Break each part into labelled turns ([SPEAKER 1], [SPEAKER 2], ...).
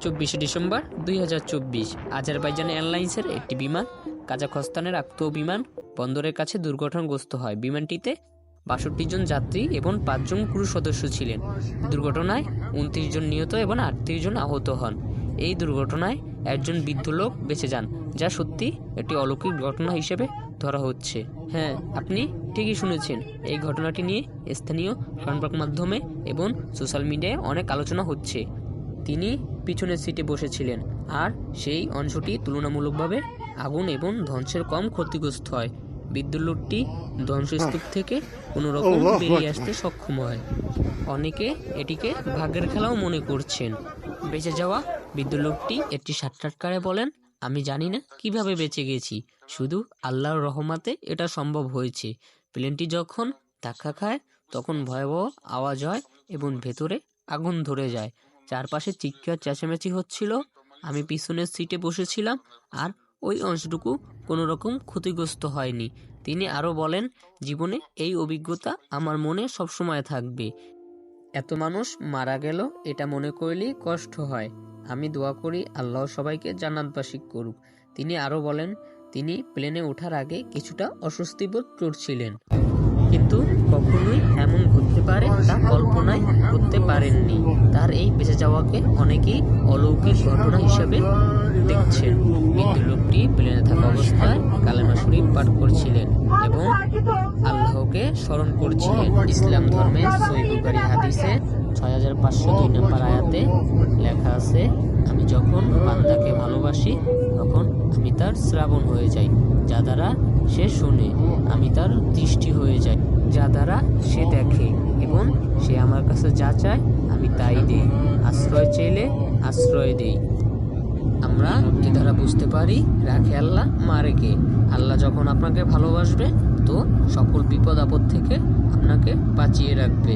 [SPEAKER 1] 24 December 2024 Azerbaijan এয়ারলাইন্সের একটি বিমান কাজাখস্তানের আক্তো বিমান বন্দরের কাছে দুর্ঘটনাগ্রস্ত হয়। বিমানটিতে 62 জন যাত্রী এবং 5 জন ক্রু সদস্য ছিলেন। দুর্ঘটনায় 29 জন নিহত এবং 38 জন আহত হন। এই দুর্ঘটনায় একজন বৃদ্ধ লোক বেঁচে যান, যা সত্যি একটি অলৌকিক ঘটনা হিসেবে ধরা হচ্ছে। হ্যাঁ, আপনি ঠিকই শুনেছেন। এই ঘটনাটি নিয়ে স্থানীয় সংবাদ মাধ্যমে এবং সোশ্যাল মিডিয়ায় অনেক আলোচনা হচ্ছে। তিনি পিছনের সিটে বসেছিলেন, আর সেই অংশটি তুলনামূলকভাবে আগুন এবং ধ্বংসের কম ক্ষতিগ্রস্ত হয়। বৃদ্ধ লোকটি ধ্বংসস্তূপ থেকে কোনো রকম বেরিয়ে আসতে সক্ষম হয়। অনেকে এটিকে ভাগ্যের খেলাও মনে করছেন। বেঁচে যাওয়া বৃদ্ধ লোকটি একটি সাক্ষাৎকারে বলেন, আমি জানি না কিভাবে বেঁচে গেছি, শুধু আল্লাহর রহমতে এটা সম্ভব হয়েছে। প্লেনটি যখন ধাক্কা খায় তখন ভয়াবহ আওয়াজ হয় এবং ভেতরে আগুন ধরে যায়। চারপাশে চিৎকার চেঁচামেচি হচ্ছিল। আমি পিছনের সিটে বসেছিলাম, আর ওই অংশটুকু কোনো রকম ক্ষতিগ্রস্ত হয়নি। তিনি আরও বলেন, জীবনে এই অভিজ্ঞতা আমার মনে সবসময় থাকবে। এত মানুষ মারা গেল এটা মনে করলেই কষ্ট হয়। আমি দোয়া করি আল্লাহ সবাইকে জান্নাতবাসী করুক। তিনি আরও বলেন, তিনি প্লেনে ওঠার আগে কিছুটা অস্বস্তি বোধ করছিলেন, কিন্তু কখনোই এমন ঘটতে পারে তা কল্পনাই করতে পারেননি। তার এই বেঁচে যাওয়াকে অনেকেই অলৌকিক ঘটনা হিসেবে দেখছেন। বৃদ্ধ লোকটি প্লেনে থাকা অবস্থায় কালেমা শরীফ পাঠ করছিলেন এবং আল্লাহকে স্মরণ করছিলেন। ইসলাম ধর্মে সহিহ বুখারী হাদিসে 6502 নম্বর আয়াতে লেখা আছে, আমি যখন বান্দাকে ভালোবাসি তখন আমি তার শ্রাবণ হয়ে যাই, যা দ্বারা সে শুনে, আমি তার দৃষ্টি হয়ে যাই, যা দ্বারা সে দেখে, এবং সে আমার কাছে যা চায় আমি তাই দেই, আশ্রয় চাইলে আশ্রয় দেই। আমরা এ দ্বারা বুঝতে পারি, রাখে আল্লাহ, মারে কে। আল্লাহ যখন আপনাকে ভালোবাসবে তো সকল বিপদ আপদ থেকে আপনাকে বাঁচিয়ে রাখবে।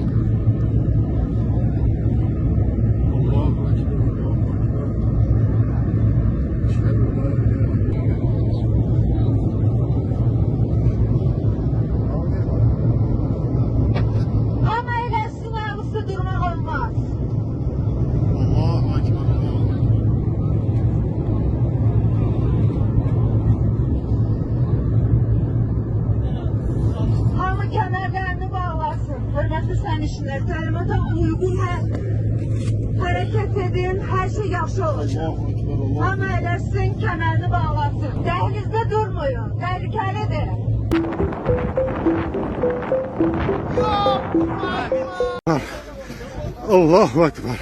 [SPEAKER 2] Hörmətli sərnişinlər, təlimata uyğun hərəkət edin, hər şey yaxşı olacaq. Hamı eləsin, kəmərini bağlasın. Dəhlizdə durmayın, təhlükəlidir.
[SPEAKER 3] Allahu Ekber.